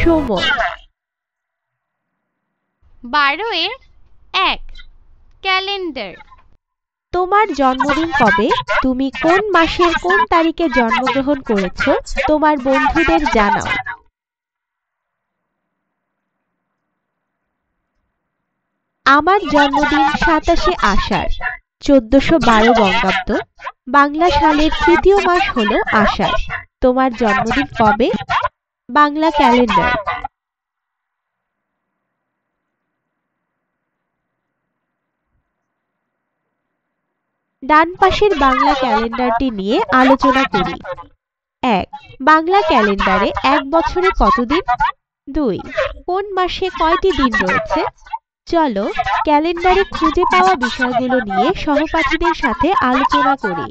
সময় 12-1 ক্যালেন্ডার। তোমার জন্মদিন কবে? তুমি কোন মাসের কোন তারিখে জন্মগ্রহণ করেছো? তোমার বন্ধুদের জানাও। আমার জন্মদিন 27 আষাঢ় 1412 বঙ্গাব্দ। বাংলা সালের তৃতীয় মাস হলো আষাঢ়। তোমার জন্মদিন কবে? বাংলা ক্যালেন্ডার। ডান পাশের বাংলা ক্যালেন্ডারটি নিয়ে আলোচনা করি। 1. বাংলা ক্যালেন্ডারে এক বছরে কতদিন? 2. কোন মাসে কয়টি দিন রয়েছে? চলো ক্যালেন্ডারে খুঁজে পাওয়া বিষয়গুলো নিয়ে সহপাঠীদের সাথে আলোচনা করি।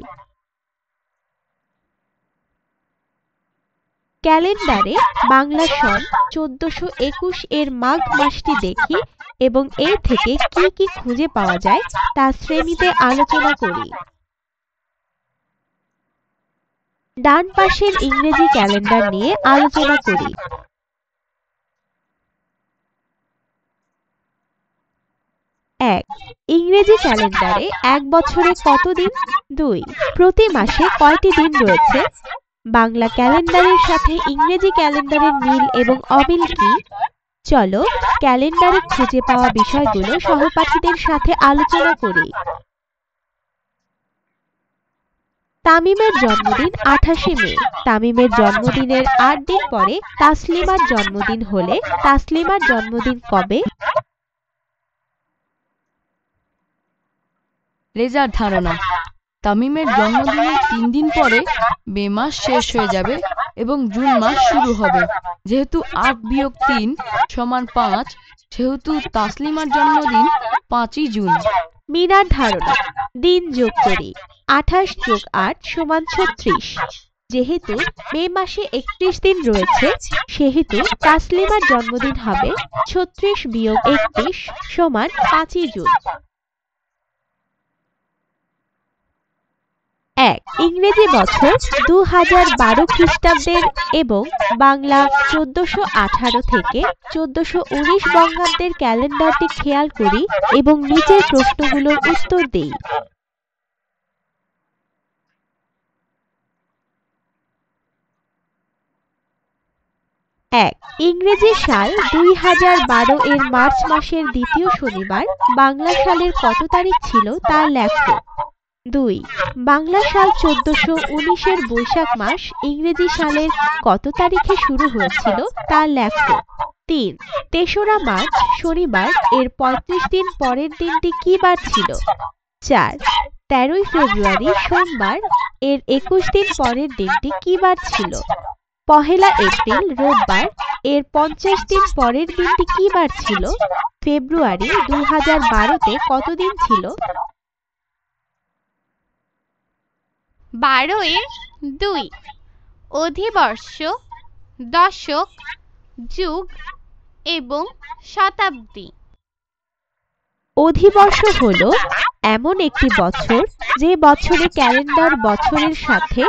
ক্যালেন্ডারে বাংলা সন 1421 এর মাঘ মাসটি দেখি এবং এর থেকে কি কি খুঁজে পাওয়া যায় তা শ্রেণীতে আলোচনা করি। ডান পাশের ইংরেজি ক্যালেন্ডার নিয়ে আলোচনা করি। 1. ইংরেজি ক্যালেন্ডারে এক বছরে কত দিন? 2. প্রতি মাসে কয়টি দিন রয়েছে? বাংলা ক্যালেন্ডারের সাথে ইংরেজি ক্যালেন্ডারের মিল এবং অমিল কি? চলো ক্যালেন্ডারে খুঁজে পাওয়া বিষয়গুলো সহপাঠীদের সাথে আলোচনা করি। তামিমের জন্মদিন 28 মে। তামিমের জন্মদিনের 8 দিন পরে তাসলিমার জন্মদিন হলে তাসলিমার জন্মদিন কবে? রেজার ধারণা, তামিমের জন্মদিনের 3 দিন পরে মে মাস শেষ হয়ে যাবে এবং জুন মাস শুরু হবে। যেহেতু 8-3 = 5, সেহেতু তাসলিমার জন্মদিন 5ই জুন। মিনার ধারণা, দিন যোগ করি। 28 + 8 = 36। যেহেতু মে মাসে 31 দিন রয়েছে, সেহেতু তাসলিমার জন্মদিন হবে 36 - 31 = 5ই জুন। 1. ইংরেজি বছর 2012 খ্রিস্টাব্দের এবং বাংলা 1418 থেকে 1419 বঙ্গাব্দের ক্যালেন্ডারটি খেয়াল করি এবং নিচের প্রশ্নগুলোর উত্তর দেই। 1. ইংরেজি সাল 2012 এর মার্চ মাসের দ্বিতীয় শনিবার বাংলা সালের কত তারিখ ছিল তা লেখো। 2. বাংলা সাল 1419 এর বৈশাখ মাস ইংরেজি সালের কত তারিখে শুরু হয়েছিল তা লেখো। 3. 3রা মার্চ শনিবার এর 35 দিন পরের দিনটি কি বার ছিল? 4. 13ই ফেব্রুয়ারি সোমবার এর 21 দিন পরের দিনটি কি বার ছিল? 1লা এপ্রিল রোববার এর 50 দিন পরের দিনটি কি বার ছিল? ফেব্রুয়ারি 2012-তে কত দিন ছিল? 12-2 অধিবর্ষ, দশক, যুগ এবং শতাব্দী। অধিবর্ষ হলো এমন একটি বছর যে বছরে ক্যালেন্ডার বছরের সাথে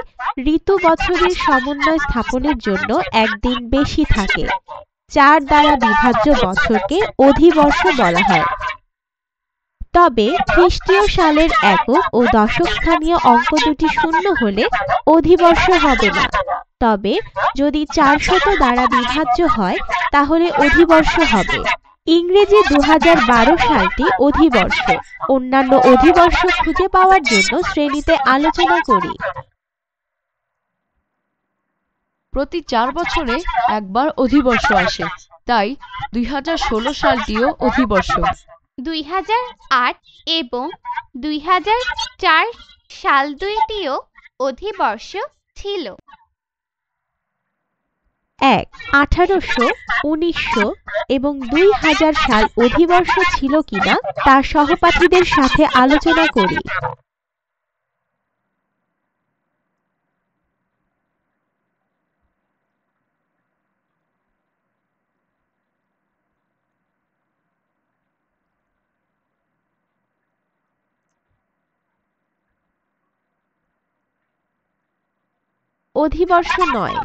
ঋতু বছরের সমন্বয় স্থাপনের জন্য একদিন বেশি থাকে। 4 দ্বারা বিভাজ্য বছরকে অধিবর্ষ বলা হয়। তবে খ্রিস্টীয় সালের একক ও দশক স্থানীয় অঙ্ক দুটি শূন্য হলে অধিবর্ষ হবে না। তবে যদি 400 দ্বারা বিভাজ্য হয় তাহলে অধিবর্ষ হবে। ইংরেজি 2012 সালটি অধিবর্ষ। অন্যান্য অধিবর্ষ খুঁজে পাওয়ার জন্য শ্রেণীতে আলোচনা করি। প্রতি 4 বছরে একবার অধিবর্ষ আসে, তাই 2016 সালটিও অধিবর্ষ। 2008 এবং 2004 সাল দুইটিও অধিবর্ষ ছিল। 1. 1800, 1900 এবং 2000 সাল অধিবর্ষ ছিল কিনা তা সহপাঠীদের সাথে আলোচনা করি। অধিবর্ষ নয়।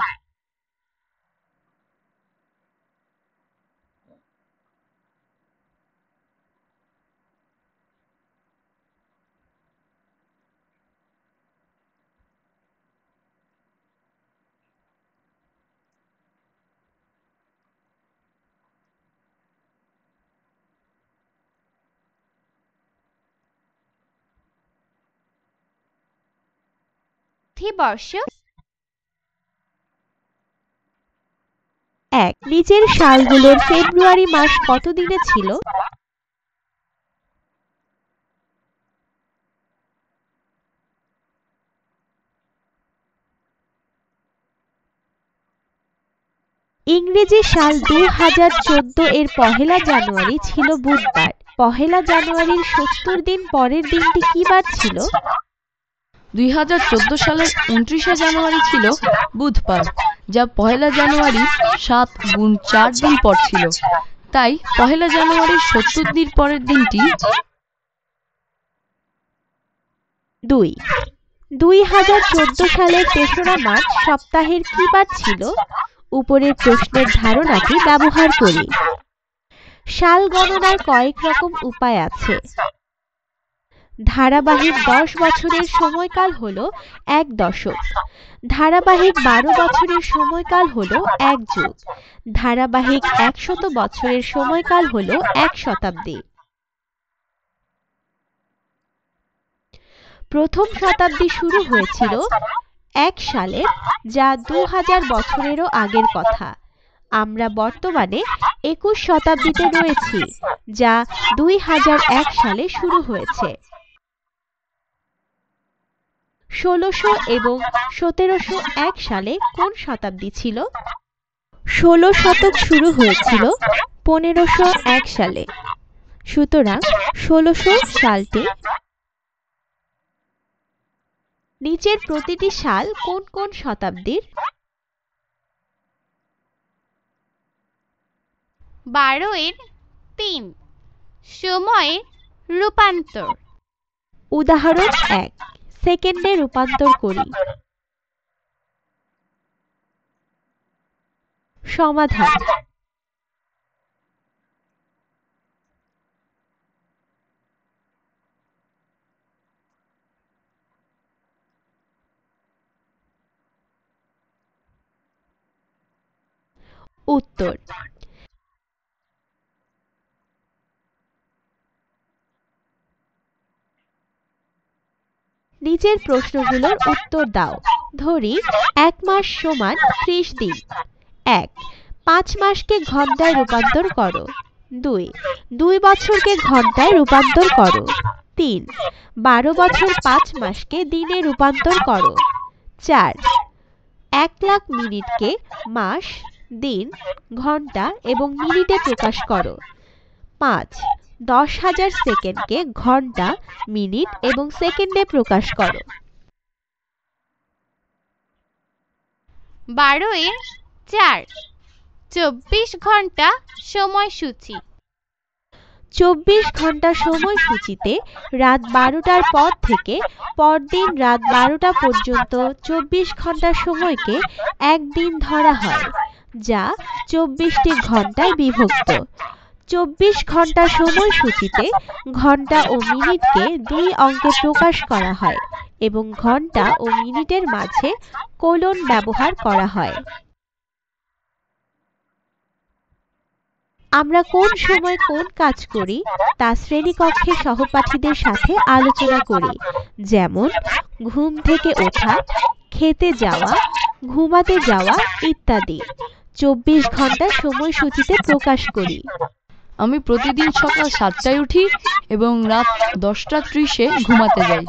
অধিবর্ষ 1. নিচের সালগুলোর ফেব্রুয়ারি মাস কত দিনে ছিল? ইংরেজি সাল 2014 এর 1 জানুয়ারি ছিল বুধবার। 1 জানুয়ারির 70 দিন পরের দিনটি কি বার ছিল? 2014 সালের 29 জানুয়ারি ছিল বুধবার, যা 1 জানুয়ারি 7 গুণ 4 দিন পর ছিল। তাই 1 জানুয়ারির 70 দিন পরের দিনটি 2. 2014 সালের 3রা মার্চ সপ্তাহের কি বার ছিল? উপরের প্রশ্নের ধারণাটি ব্যবহার করি। সাল গণনার কয়েক রকম উপায় আছে। ধারাবাহিক 10 বছরের সময়কাল হলো 1 দশক। ধারাবাহিক 12 বছরের সময়কাল হলো 1 যুগ। ধারাবাহিক 100 বছরের সময়কাল হলো 1 শতাব্দী। প্রথম শতাব্দী শুরু হয়েছিল 1 সালে, যা 2000 বছরেরও আগের কথা। আমরা বর্তমানে 21 শতাব্দীতে রয়েছি, যা 2001 সালে শুরু হয়েছে। 1600 এবং 1701 সালে কোন শতাব্দী ছিল? 16 শতক শুরু হয়েছিল 1501 সালে। সুতরাং 1600 সালটি। নিচের প্রতিটি সাল কোন কোন শতাব্দীর? 12-3 সময়ের রূপান্তর। উদাহরণ 1, সেকেন্ডে রূপান্তর করি। সমাধান। উত্তর। নিচের প্রশ্নগুলোর উত্তর দাও। ধরি 1 মাস সমান 30 দিন। 1. 5 মাসকে ঘন্টায় রূপান্তর করো। 2 বছরকে ঘন্টায় রূপান্তর করো। 3. 12 বছর 5 মাসকে দিনে রূপান্তর করো। 4. 1 লাখ মিনিটকে মাস, দিন, ঘন্টা এবং মিনিটে প্রকাশ করো। 5. 10,000 সেকেন্ডকে ঘন্টা, মিনিট এবং সেকেন্ডে প্রকাশ করো। 12-4 24 ঘন্টা সময়সূচি। 24 ঘন্টা সময়সূচিতে রাত 12টার পর থেকে পরদিন রাত 12টা পর্যন্ত 24 ঘন্টা সময়কে একদিন ধরা হয়, যা 24টি ঘন্টায় বিভক্ত। 24 ঘন্টা সময়সূচিতে ঘন্টা ও মিনিটকে 2 অঙ্কে প্রকাশ করা হয় এবং ঘন্টা ও মিনিটের মাঝে কোলন ব্যবহার করা হয়। আমরা কোন সময় কোন কাজ করি তা শ্রেণীকক্ষে সহপাঠীদের সাথে আলোচনা করি, যেমন ঘুম থেকে ওঠা, খেতে যাওয়া, ঘুমাতে যাওয়া ইত্যাদি 24 ঘন্টা সময়সূচিতে প্রকাশ করি। আমি প্রতিদিন সকাল 7টায় উঠি এবং রাত 10:30-এ ঘুমাতে যাই।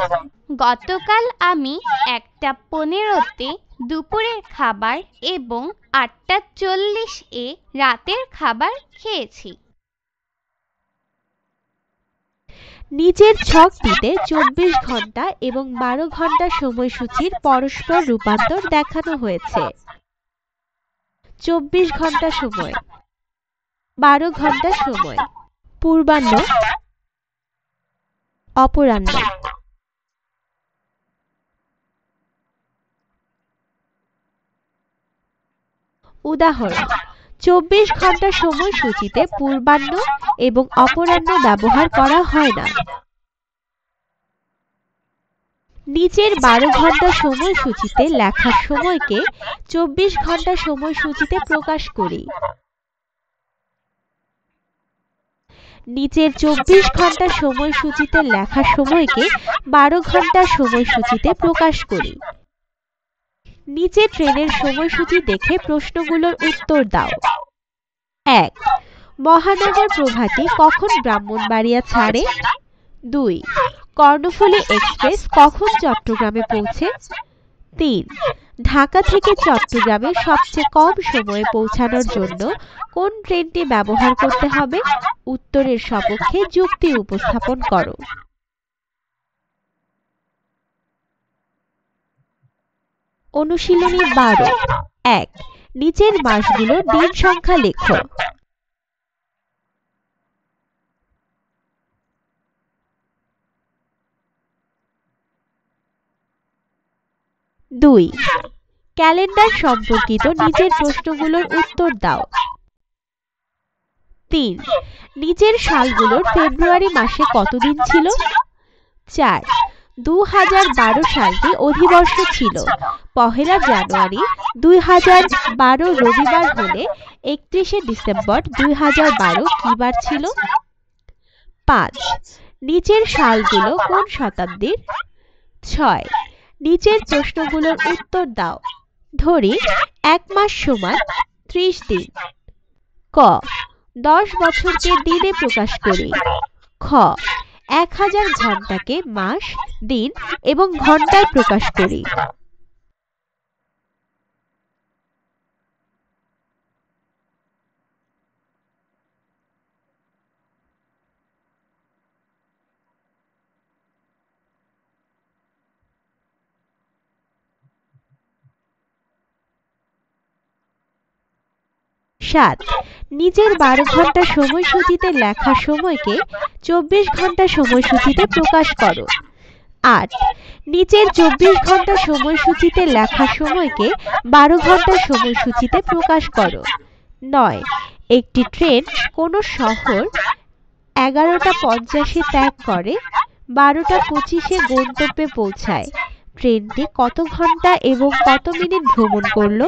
গতকাল আমি 1:15-তে দুপুরের খাবার এবং 8:40-এ রাতের খাবার খেয়েছি। নিচের ছকটিতে 24 ঘন্টা এবং 12 ঘন্টা সময়সূচির পরস্পর রূপান্তর দেখানো হয়েছে। 24 ঘন্টা সময়, 12 ঘন্টা সময়, পূর্বাহ্ন, অপরাহ্ন। উদাহরণ: 24 ঘন্টা সময়সূচিতে পূর্বাহ্ন এবং অপরাহ্ন ব্যবহার করা হয় না। নিচের 12 ঘন্টা সময়সূচিতে লেখার সময়কে 24 ঘন্টা সময়সূচিতে প্রকাশ করি। নিচের 24 ঘন্টা সময়সূচিতে লেখার সময়কে 12 ঘন্টা সময়সূচিতে প্রকাশ করি। নিচে ট্রেনের সময়সূচি দেখে প্রশ্নগুলোর উত্তর দাও। 1. মহানগর প্রভাতী কখন ব্রাহ্মণবাড়িয়া ছাড়ে? 2. কর্ণফুলী এক্সপ্রেস কখন চট্টগ্রামে পৌঁছে? 3. ঢাকা থেকে চট্টগ্রামে সবচেয়ে কম সময়ে পৌঁছানোর জন্য কোন ট্রেনটি ব্যবহার করতে হবে? উত্তরের সপক্ষে যুক্তি উপস্থাপন করো। অনুশীলনী 12। 1. নিচের মাসগুলোর দিন সংখ্যা লেখো। 2. ক্যালেন্ডার সম্পর্কিত নিচের প্রশ্নগুলোর উত্তর দাও। 3. নিচের সালগুলোর ফেব্রুয়ারি মাসে কত দিন ছিল? 4. 2012 সালটি অধিবর্ষ ছিল। পহেলা জানুয়ারি 2012 রবিবার হলে 31শে ডিসেম্বর 2012 কি বার ছিল? 5. নিচের সালগুলো কোন শতাব্দীর? 6. নিচের প্রশ্নগুলোর উত্তর দাও। ধরি 1 মাস সমান 30 দিন। ক. 10 বছরকে দিনে প্রকাশ করি। খ. 1000 ঘন্টাকে মাস, দিন এবং ঘন্টায় প্রকাশ করি। সাত। নিচের 12 ঘন্টা সময়সূচিতে লেখা সময়কে 24 ঘন্টা সময়সূচিতে প্রকাশ করো। 8. নিচের 24 ঘন্টা সময়সূচিতে লেখা সময়কে 12 ঘন্টা সময়সূচিতে প্রকাশ করো। 9. একটি ট্রেন কোন শহর 11:50-এ ত্যাগ করে 12:25-এ গন্তব্যে পৌঁছায়। ট্রেনটি কত ঘন্টা এবং কত মিনিট ভ্রমণ করলো?